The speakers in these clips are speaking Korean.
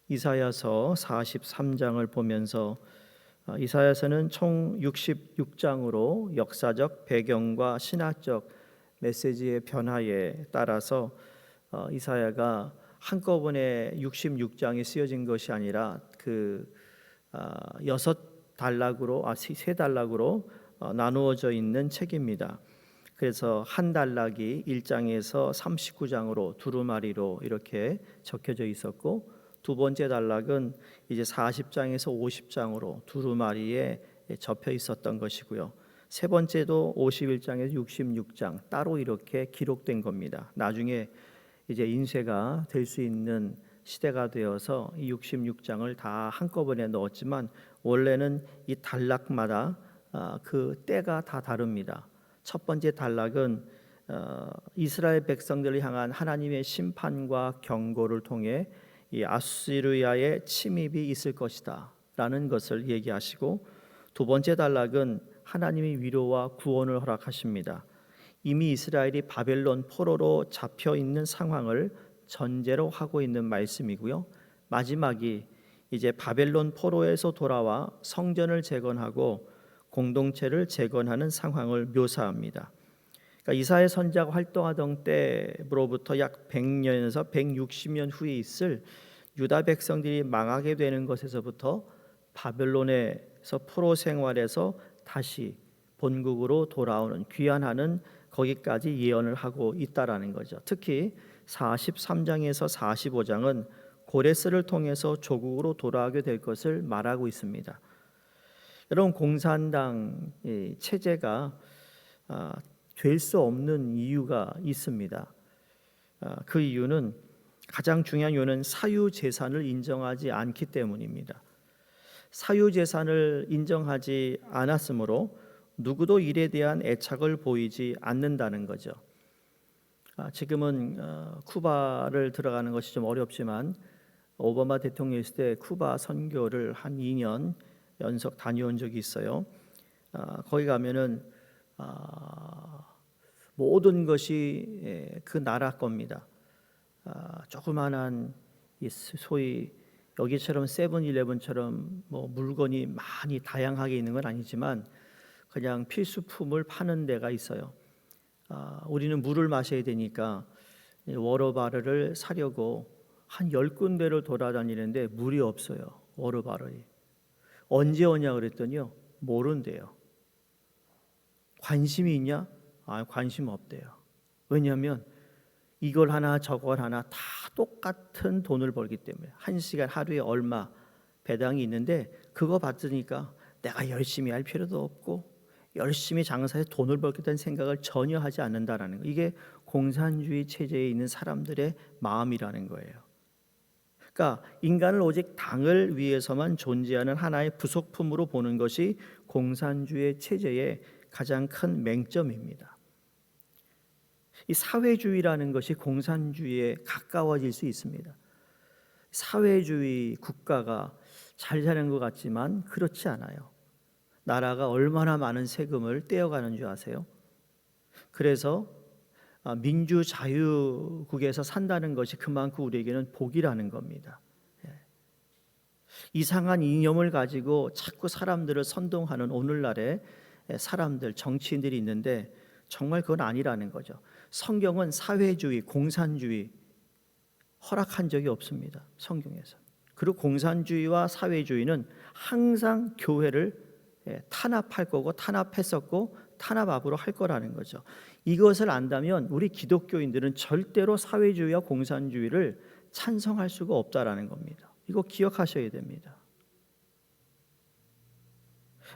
이사야서 43장을 보면서 이사야서는 총 66장으로 역사적 배경과 신학적 메시지의 변화에 따라서 이사야가 한꺼번에 66장이 쓰여진 것이 아니라 그 여섯 단락으로 세 단락으로 나누어져 있는 책입니다. 그래서 한 단락이 1장에서 39장으로 두루마리로 이렇게 적혀져 있었고, 두 번째 단락은 이제 40장에서 50장으로 두루마리에 접혀 있었던 것이고요. 세 번째도 51장에서 66장 따로 이렇게 기록된 겁니다. 나중에 이제 인쇄가 될 수 있는 시대가 되어서 이 66장을 다 한꺼번에 넣었지만 원래는 이 단락마다 그 때가 다 다릅니다. 첫 번째 단락은 이스라엘 백성들을 향한 하나님의 심판과 경고를 통해 이 아수르야의 침입이 있을 것이다 라는 것을 얘기하시고, 두 번째 단락은 하나님이 위로와 구원을 허락하십니다. 이미 이스라엘이 바벨론 포로로 잡혀 있는 상황을 전제로 하고 있는 말씀이고요. 마지막이 이제 바벨론 포로에서 돌아와 성전을 재건하고 공동체를 재건하는 상황을 묘사합니다. 그러니까 이사야 선지자가 활동하던 때로부터 약 100년에서 160년 후에 있을 유다 백성들이 망하게 되는 것에서부터 바벨론에서 포로 생활에서 다시 본국으로 돌아오는 귀환하는 거기까지 예언을 하고 있다라는 거죠. 특히 43장에서 45장은 고레스를 통해서 조국으로 돌아오게 될 것을 말하고 있습니다. 여러분, 공산당 체제가 될 수 없는 이유가 있습니다. 그 이유는, 가장 중요한 이유는 사유재산을 인정하지 않기 때문입니다. 사유재산을 인정하지 않았으므로 누구도 일에 대한 애착을 보이지 않는다는 거죠. 지금은 쿠바를 들어가는 것이 좀 어렵지만 오바마 대통령 있을 때 쿠바 선교를 한 2년 연속 다녀온 적이 있어요. 거기 가면은 모든 것이 그 나라 겁니다. 조그만한 소위 여기처럼 세븐일레븐처럼 뭐 물건이 많이 다양하게 있는 건 아니지만 그냥 필수품을 파는 데가 있어요. 우리는 물을 마셔야 되니까 워터바르를 사려고 한 10군데를 돌아다니는데 물이 없어요. 워터바르이. 언제 오냐 그랬더니요, 모른대요. 관심이 있냐? 관심 없대요. 왜냐하면 이걸 하나 저걸 하나 다 똑같은 돈을 벌기 때문에, 한 시간 하루에 얼마 배당이 있는데 그거 받으니까 내가 열심히 할 필요도 없고 열심히 장사해서 돈을 벌겠다는 생각을 전혀 하지 않는다라는 거. 이게 공산주의 체제에 있는 사람들의 마음이라는 거예요. 그러니까 인간을 오직 당을 위해서만 존재하는 하나의 부속품으로 보는 것이 공산주의 체제의 가장 큰 맹점입니다. 이 사회주의라는 것이 공산주의에 가까워질 수 있습니다. 사회주의 국가가 잘 사는 것 같지만 그렇지 않아요. 나라가 얼마나 많은 세금을 떼어가는 줄 아세요? 그래서 민주자유국에서 산다는 것이 그만큼 우리에게는 복이라는 겁니다. 이상한 이념을 가지고 자꾸 사람들을 선동하는 오늘날의 사람들, 정치인들이 있는데 정말 그건 아니라는 거죠. 성경은 사회주의, 공산주의 허락한 적이 없습니다. 성경에서. 그리고 공산주의와 사회주의는 항상 교회를 탄압할 거고 탄압했었고 탄압 앞으로 할 거라는 거죠. 이것을 안다면 우리 기독교인들은 절대로 사회주의와 공산주의를 찬성할 수가 없다라는 겁니다. 이거 기억하셔야 됩니다.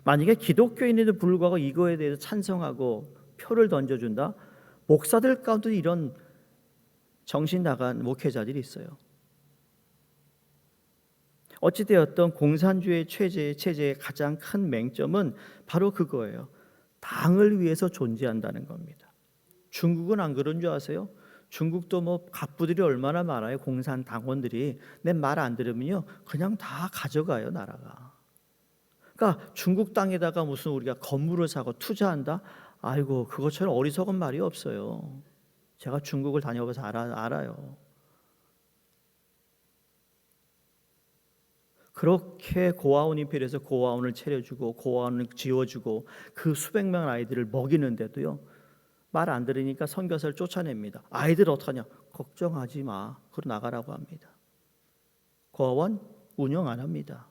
만약에 기독교인에도 불구하고 이거에 대해서 찬성하고 표를 던져준다? 목사들 가운데 이런 정신 나간 목회자들이 있어요. 어찌되었든 공산주의 체제의 가장 큰 맹점은 바로 그거예요. 당을 위해서 존재한다는 겁니다. 중국은 안 그런 줄 아세요? 중국도 뭐 갑부들이 얼마나 많아요. 공산 당원들이. 내 말 안 들으면요 그냥 다 가져가요, 나라가. 그러니까 중국 땅에다가 무슨 우리가 건물을 사고 투자한다? 아이고, 그것처럼 어리석은 말이 없어요. 제가 중국을 다녀봐서 알아요. 그렇게 고아원이 필요해서 고아원을 차려주고 고아원을 지어주고 그 수백 명 아이들을 먹이는데도요, 말 안 들으니까 선교사를 쫓아냅니다. 아이들 어떡하냐? 걱정하지 마. 그러고 나가라고 합니다. 고아원 운영 안 합니다.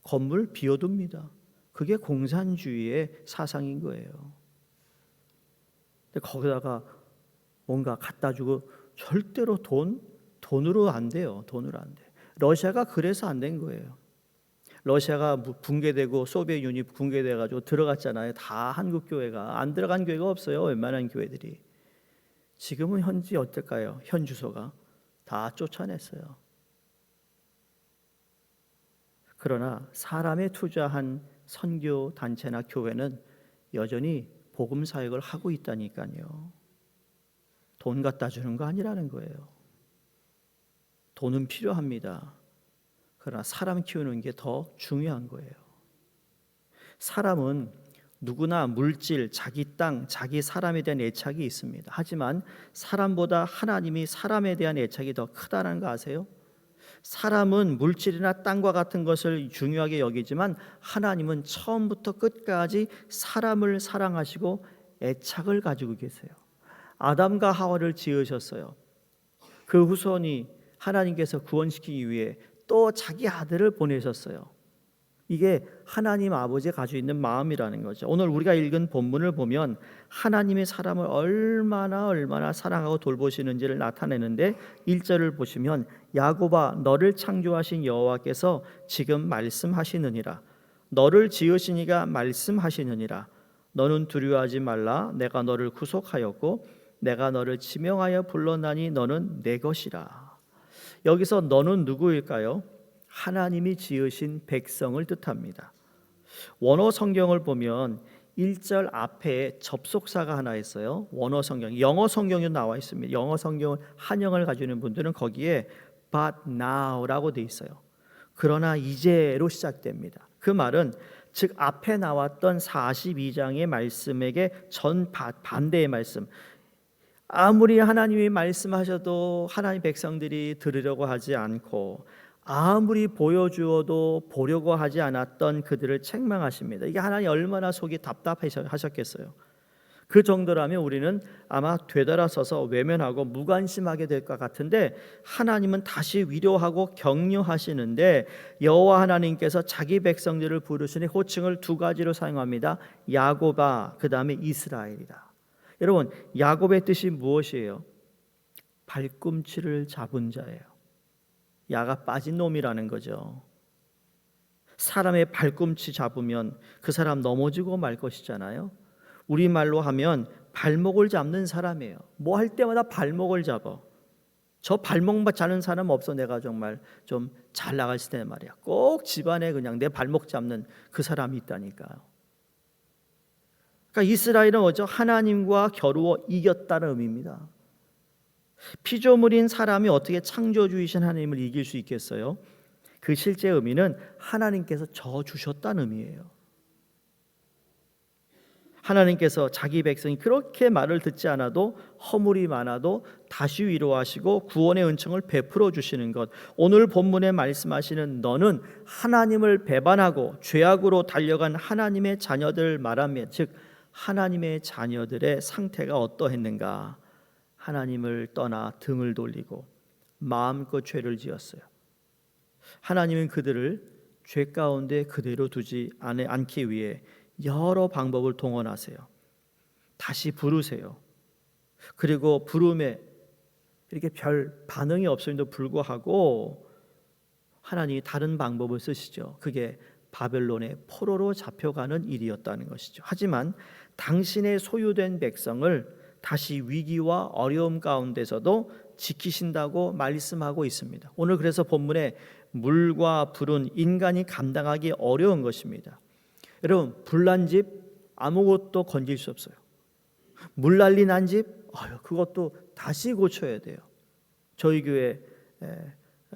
건물 비워둡니다. 그게 공산주의의 사상인 거예요. 근데 거기다가 뭔가 갖다 주고 절대로 돈으로 안 돼요. 돈으로 안 돼. 러시아가 그래서 안 된 거예요. 러시아가 붕괴되고 소비에트 유니언이 붕괴돼 가지고 들어갔잖아요. 다 한국 교회가 안 들어간 교회가 없어요. 웬만한 교회들이. 지금은 현지 어떨까요? 현 주소가 다 쫓아냈어요. 그러나 사람에 투자한 선교 단체나 교회는 여전히 복음 사역을 하고 있다니까요. 돈 갖다 주는 거 아니라는 거예요. 돈은 필요합니다. 그러나 사람 키우는 게 더 중요한 거예요. 사람은 누구나 물질, 자기 땅, 자기 사람에 대한 애착이 있습니다. 하지만 사람보다 하나님이 사람에 대한 애착이 더 크다는 거 아세요? 사람은 물질이나 땅과 같은 것을 중요하게 여기지만 하나님은 처음부터 끝까지 사람을 사랑하시고 애착을 가지고 계세요. 아담과 하와를 지으셨어요. 그 후손이 하나님께서 구원시키기 위해 또 자기 아들을 보내셨어요. 이게 하나님 아버지가 가지고 있는 마음이라는 거죠. 오늘 우리가 읽은 본문을 보면 하나님의 사람을 얼마나 사랑하고 돌보시는지를 나타내는데 1절을 보시면 야곱아 너를 창조하신 여호와께서 지금 말씀하시느니라. 너를 지으신 이가 말씀하시느니라. 너는 두려워하지 말라. 내가 너를 구속하였고 내가 너를 지명하여 불렀나니 너는 내 것이라. 여기서 너는 누구일까요? 하나님이 지으신 백성을 뜻합니다. 원어 성경을 보면 1절 앞에 접속사가 하나 있어요. 원어 성경, 영어 성경에 나와 있습니다. 영어 성경을 한영을 가지고 있는 분들은 거기에 but now라고 돼 있어요. 그러나 이제로 시작됩니다. 그 말은 즉 앞에 나왔던 42장의 말씀에게 반대의 말씀. 아무리 하나님이 말씀하셔도 하나님 백성들이 들으려고 하지 않고 아무리 보여주어도 보려고 하지 않았던 그들을 책망하십니다. 이게 하나님 얼마나 속이 답답하셨겠어요. 그 정도라면 우리는 아마 되돌아서서 외면하고 무관심하게 될 것 같은데 하나님은 다시 위로하고 격려하시는데 여호와 하나님께서 자기 백성들을 부르시니 호칭을 두 가지로 사용합니다. 야곱아, 그 다음에 이스라엘이다. 여러분, 야곱의 뜻이 무엇이에요? 발꿈치를 잡은 자예요. 야가 빠진 놈이라는 거죠. 사람의 발꿈치 잡으면 그 사람 넘어지고 말 것이잖아요. 우리말로 하면 발목을 잡는 사람이에요. 뭐 할 때마다 발목을 잡아. 저 발목 잡는 사람 없어. 내가 정말 좀 잘 나갔을 때 말이야. 꼭 집안에 그냥 내 발목 잡는 그 사람이 있다니까요. 그러니까 이스라엘은 어쩌 하나님과 겨루어 이겼다는 의미입니다. 피조물인 사람이 어떻게 창조주이신 하나님을 이길 수 있겠어요? 그 실제 의미는 하나님께서 져 주셨다는 의미예요. 하나님께서 자기 백성이 그렇게 말을 듣지 않아도 허물이 많아도 다시 위로하시고 구원의 은총을 베풀어 주시는 것. 오늘 본문에 말씀하시는 너는 하나님을 배반하고 죄악으로 달려간 하나님의 자녀들 말하며 즉 하나님의 자녀들의 상태가 어떠했는가? 하나님을 떠나 등을 돌리고 마음껏 죄를 지었어요. 하나님은 그들을 죄 가운데 그대로 두지 않기 위해 여러 방법을 동원하세요. 다시 부르세요. 그리고 부름에 이렇게 별 반응이 없음에도 불구하고 하나님이 다른 방법을 쓰시죠. 그게 바벨론의 포로로 잡혀가는 일이었다는 것이죠. 하지만 당신의 소유된 백성을 다시 위기와 어려움 가운데서도 지키신다고 말씀하고 있습니다. 오늘 그래서 본문에 물과 불은 인간이 감당하기 어려운 것입니다. 여러분, 불난 집 아무것도 건질 수 없어요. 물 난리 난 집 그것도 다시 고쳐야 돼요. 저희 교회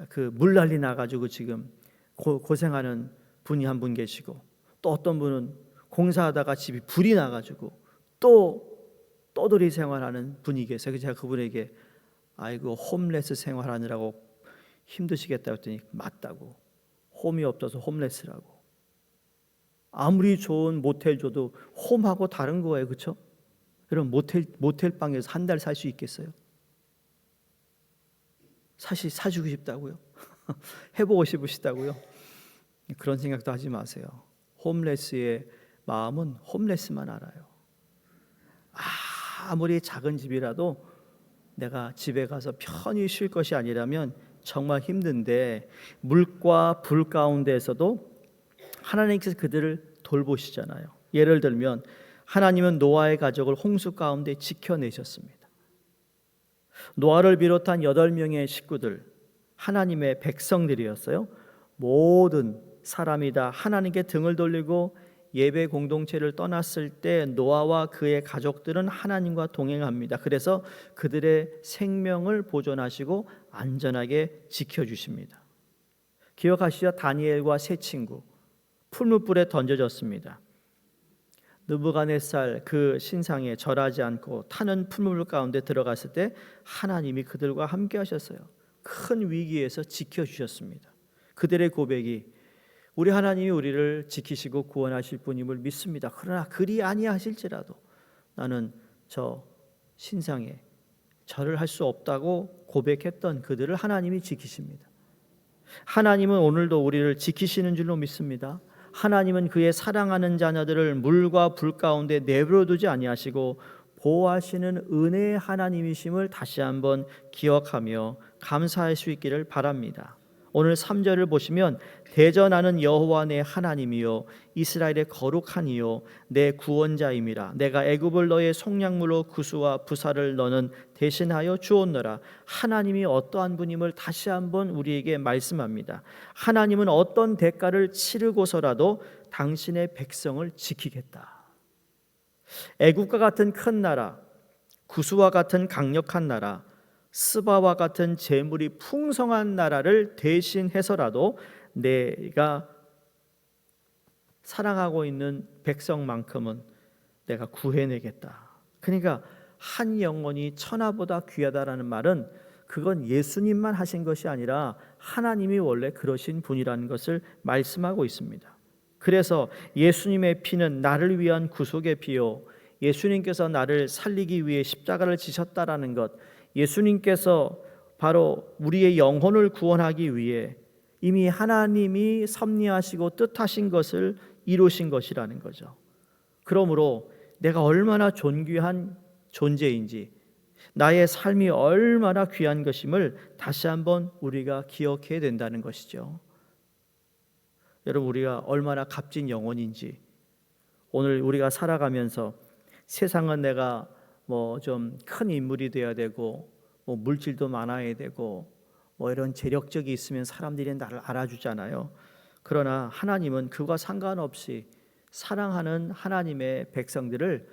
그 물 난리 나가지고 지금 고생하는 분이 한 분 계시고 또 어떤 분은 공사하다가 집이 불이 나가지고 또 떠돌이 생활하는 분이 계세요. 제가 그분에게 아이고 홈레스 생활하느라고 힘드시겠다고 했더니 맞다고. 홈이 없어서 홈레스라고. 아무리 좋은 모텔 줘도 홈하고 다른 거예요. 그렇죠? 여러분 모텔 방에서 한 달 살 수 있겠어요? 사실 사주고 싶다고요? 해보고 싶으시다고요? 그런 생각도 하지 마세요. 홈레스의 마음은 홈레스만 알아요. 아무리 작은 집이라도 내가 집에 가서 편히 쉴 것이 아니라면 정말 힘든데, 물과 불 가운데에서도 하나님께서 그들을 돌보시잖아요. 예를 들면 하나님은 노아의 가족을 홍수 가운데 지켜내셨습니다. 노아를 비롯한 8명의 식구들, 하나님의 백성들이었어요. 모든 사람이 다 하나님께 등을 돌리고 예배 공동체를 떠났을 때 노아와 그의 가족들은 하나님과 동행합니다. 그래서 그들의 생명을 보존하시고 안전하게 지켜주십니다. 기억하시죠? 다니엘과 세 친구 풀무불에 던져졌습니다. 느부갓네살 그 신상에 절하지 않고 타는 풀무불 가운데 들어갔을 때 하나님이 그들과 함께 하셨어요. 큰 위기에서 지켜주셨습니다. 그들의 고백이 우리 하나님이 우리를 지키시고 구원하실 분임을 믿습니다. 그러나 그리 아니하실지라도 나는 저 신상에 절을 할 수 없다고 고백했던 그들을 하나님이 지키십니다. 하나님은 오늘도 우리를 지키시는 줄로 믿습니다. 하나님은 그의 사랑하는 자녀들을 물과 불 가운데 내버려두지 아니하시고 보호하시는 은혜의 하나님이심을 다시 한번 기억하며 감사할 수 있기를 바랍니다. 오늘 3절을 보시면 대전하는 여호와 내 하나님이요 이스라엘의 거룩한 이요 내 구원자임이라. 내가 애굽을 너의 속량물로 구수와 부사를 너는 대신하여 주었노라. 하나님이 어떠한 분임을 다시 한번 우리에게 말씀합니다. 하나님은 어떤 대가를 치르고서라도 당신의 백성을 지키겠다. 애굽과 같은 큰 나라, 구수와 같은 강력한 나라, 스바와 같은 재물이 풍성한 나라를 대신해서라도 내가 사랑하고 있는 백성만큼은 내가 구해내겠다. 그러니까 한 영혼이 천하보다 귀하다라는 말은 그건 예수님만 하신 것이 아니라 하나님이 원래 그러신 분이라는 것을 말씀하고 있습니다. 그래서 예수님의 피는 나를 위한 구속의 피요, 예수님께서 나를 살리기 위해 십자가를 지셨다라는 것, 예수님께서 바로 우리의 영혼을 구원하기 위해 이미 하나님이 섭리하시고 뜻하신 것을 이루신 것이라는 거죠. 그러므로 내가 얼마나 존귀한 존재인지, 나의 삶이 얼마나 귀한 것임을 다시 한번 우리가 기억해야 된다는 것이죠. 여러분, 우리가 얼마나 값진 영혼인지 오늘 우리가 살아가면서 세상은 내가 좀 큰 인물이 되어야 되고 물질도 많아야 되고 이런 재력적이 있으면 사람들이 나를 알아주잖아요. 그러나 하나님은 그와 상관없이 사랑하는 하나님의 백성들을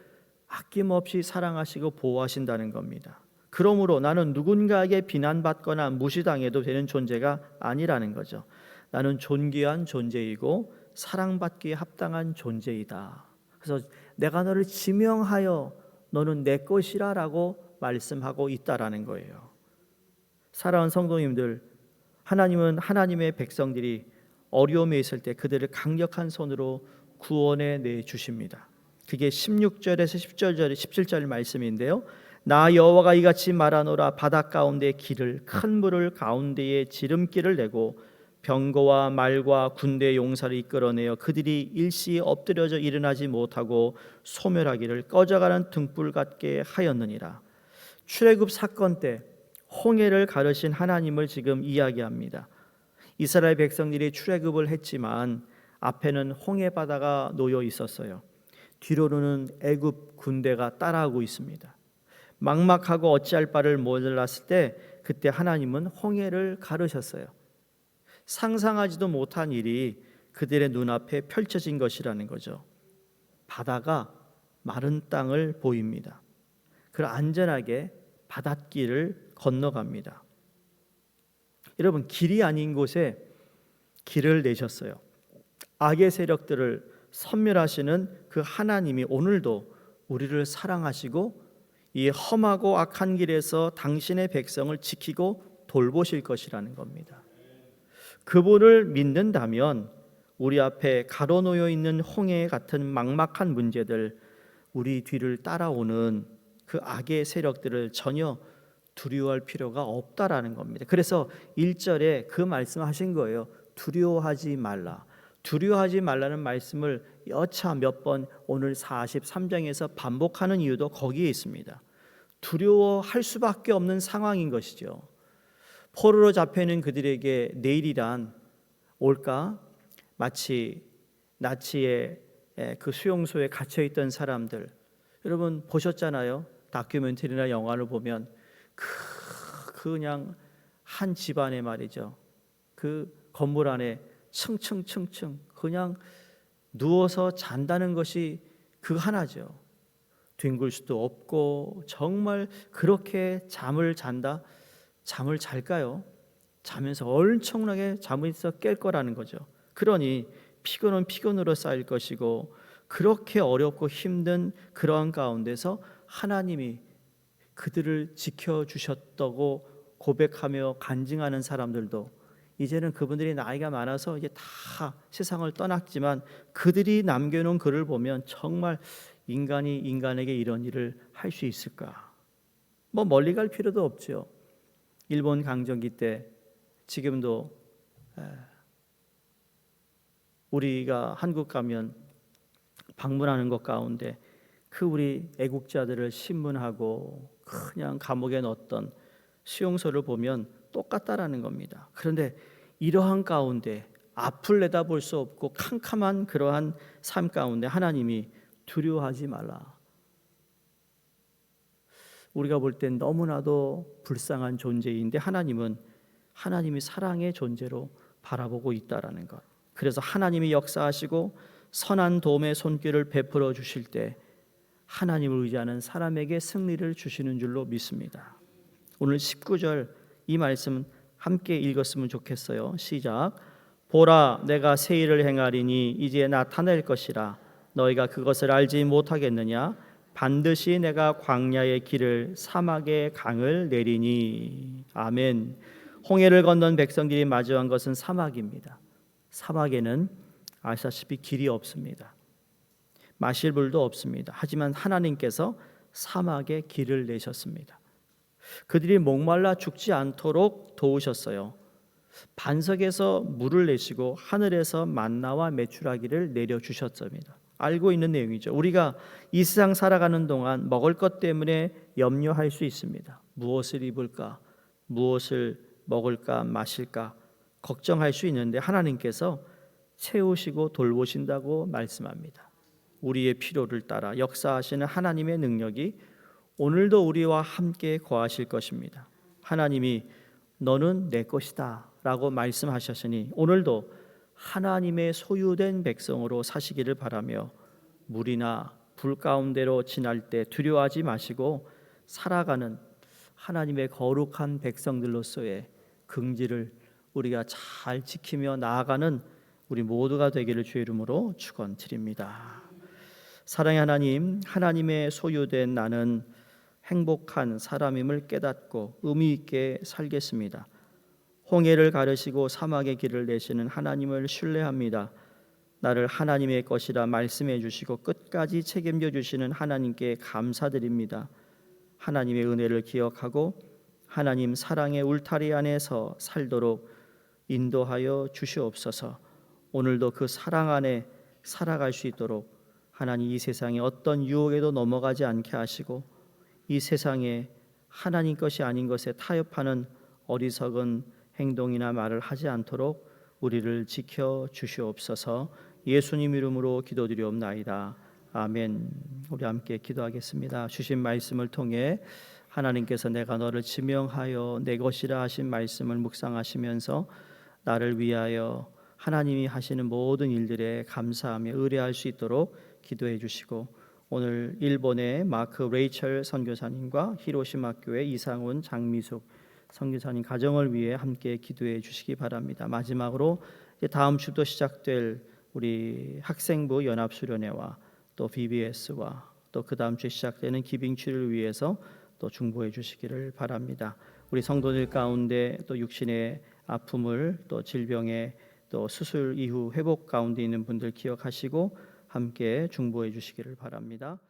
아낌없이 사랑하시고 보호하신다는 겁니다. 그러므로 나는 누군가에게 비난받거나 무시당해도 되는 존재가 아니라는 거죠. 나는 존귀한 존재이고 사랑받기에 합당한 존재이다. 그래서 내가 너를 지명하여 너는 내 것이라 라고 말씀하고 있다라는 거예요. 사랑하는 성도님들, 하나님은 하나님의 백성들이 어려움에 있을 때 그들을 강력한 손으로 구원해 내주십니다. 그게 16절에서 17절 말씀인데요. 나 여호와가 이같이 말하노라. 바닷 가운데 길을, 큰 물을 가운데에 지름길을 내고 병거와 말과 군대 용사를 이끌어내어 그들이 일시 엎드려져 일어나지 못하고 소멸하기를 꺼져가는 등불 같게 하였느니라. 출애굽 사건 때 홍해를 가르신 하나님을 지금 이야기합니다. 이스라엘 백성들이 출애굽을 했지만 앞에는 홍해 바다가 놓여 있었어요. 뒤로는 애굽 군대가 따라오고 있습니다. 막막하고 어찌할 바를 몰랐을 때 그때 하나님은 홍해를 가르셨어요. 상상하지도 못한 일이 그들의 눈앞에 펼쳐진 것이라는 거죠. 바다가 마른 땅을 보입니다. 그걸 안전하게 바닷길을 건너갑니다. 여러분, 길이 아닌 곳에 길을 내셨어요. 악의 세력들을 섬멸하시는 그 하나님이 오늘도 우리를 사랑하시고 이 험하고 악한 길에서 당신의 백성을 지키고 돌보실 것이라는 겁니다. 그분을 믿는다면 우리 앞에 가로놓여 있는 홍해 같은 막막한 문제들, 우리 뒤를 따라오는 그 악의 세력들을 전혀 두려워할 필요가 없다라는 겁니다. 그래서 1절에 그 말씀하신 거예요. 두려워하지 말라. 두려워하지 말라는 말씀을 여차 몇 번 오늘 43장에서 반복하는 이유도 거기에 있습니다. 두려워할 수밖에 없는 상황인 것이죠. 포로로 잡혀있는 그들에게 내일이란 올까? 마치 나치의 그 수용소에 갇혀있던 사람들, 여러분 보셨잖아요. 다큐멘터리나 영화를 보면 그냥 한 집안에 말이죠, 그 건물 안에 층층층층 그냥 누워서 잔다는 것이 그 하나죠. 뒹굴 수도 없고 정말 그렇게 잠을 잔다? 잠을 잘까요? 자면서 엄청나게 잠에서 깰 거라는 거죠. 그러니 피곤은 피곤으로 쌓일 것이고, 그렇게 어렵고 힘든 그러한 가운데서 하나님이 그들을 지켜주셨다고 고백하며 간증하는 사람들도, 이제는 그분들이 나이가 많아서 이제 다 세상을 떠났지만 그들이 남겨놓은 글을 보면 정말 인간이 인간에게 이런 일을 할 수 있을까? 뭐 멀리 갈 필요도 없죠. 일본 강점기 때 지금도 우리가 한국 가면 방문하는 것 가운데 그 우리 애국자들을 신문하고 그냥 감옥에 넣었던 수용소를 보면 똑같다라는 겁니다. 그런데 이러한 가운데 앞을 내다볼 수 없고 캄캄한 그러한 삶 가운데 하나님이 두려워하지 말라. 우리가 볼 땐 너무나도 불쌍한 존재인데 하나님이 사랑의 존재로 바라보고 있다라는 것. 그래서 하나님이 역사하시고 선한 도움의 손길을 베풀어 주실 때 하나님을 의지하는 사람에게 승리를 주시는 줄로 믿습니다. 오늘 19절 이 말씀 함께 읽었으면 좋겠어요. 시작. 보라, 내가 새 일을 행하리니 이제 나타낼 것이라. 너희가 그것을 알지 못하겠느냐? 반드시 내가 광야의 길을 사막의 강을 내리니. 아멘. 홍해를 건넌 백성들이 마주한 것은 사막입니다. 사막에는 아시다시피 길이 없습니다. 마실 물도 없습니다. 하지만 하나님께서 사막에 길을 내셨습니다. 그들이 목말라 죽지 않도록 도우셨어요. 반석에서 물을 내시고 하늘에서 만나와 메추라기를 내려주셨습니다. 알고 있는 내용이죠. 우리가 이 세상 살아가는 동안 먹을 것 때문에 염려할 수 있습니다. 무엇을 입을까? 무엇을 먹을까? 마실까? 걱정할 수 있는데 하나님께서 채우시고 돌보신다고 말씀합니다. 우리의 필요를 따라 역사하시는 하나님의 능력이 오늘도 우리와 함께 거하실 것입니다. 하나님이 너는 내 것이다 라고 말씀하셨으니 오늘도 하나님의 소유된 백성으로 사시기를 바라며, 물이나 불 가운데로 지날 때 두려워하지 마시고 살아가는 하나님의 거룩한 백성들로서의 긍지를 우리가 잘 지키며 나아가는 우리 모두가 되기를 주의 이름으로 축원드립니다. 사랑의 하나님, 하나님의 소유된 나는 행복한 사람임을 깨닫고 의미 있게 살겠습니다. 홍해를 가르시고 사막의 길을 내시는 하나님을 신뢰합니다. 나를 하나님의 것이라 말씀해 주시고 끝까지 책임져 주시는 하나님께 감사드립니다. 하나님의 은혜를 기억하고 하나님 사랑의 울타리 안에서 살도록 인도하여 주시옵소서. 오늘도 그 사랑 안에 살아갈 수 있도록 하나님 이 세상에 어떤 유혹에도 넘어가지 않게 하시고 이 세상에 하나님 것이 아닌 것에 타협하는 어리석은 행동이나 말을 하지 않도록 우리를 지켜 주시옵소서. 예수님 이름으로 기도드리옵나이다. 아멘. 우리 함께 기도하겠습니다. 주신 말씀을 통해 하나님께서 내가 너를 지명하여 내 것이라 하신 말씀을 묵상하시면서 나를 위하여 하나님이 하시는 모든 일들에 감사하며 의뢰할 수 있도록 기도해 주시고, 오늘 일본의 마크 레이첼 선교사님과 히로시마 교회 이상훈 장미숙 선교사님 가정을 위해 함께 기도해 주시기 바랍니다. 마지막으로 다음 주도 시작될 우리 학생부 연합수련회와 또 BBS와 또 그 다음 주에 시작되는 기빙추를 위해서 또 중보해 주시기를 바랍니다. 우리 성도들 가운데 또 육신의 아픔을 또 질병에 또 수술 이후 회복 가운데 있는 분들 기억하시고 함께 중보해 주시기를 바랍니다.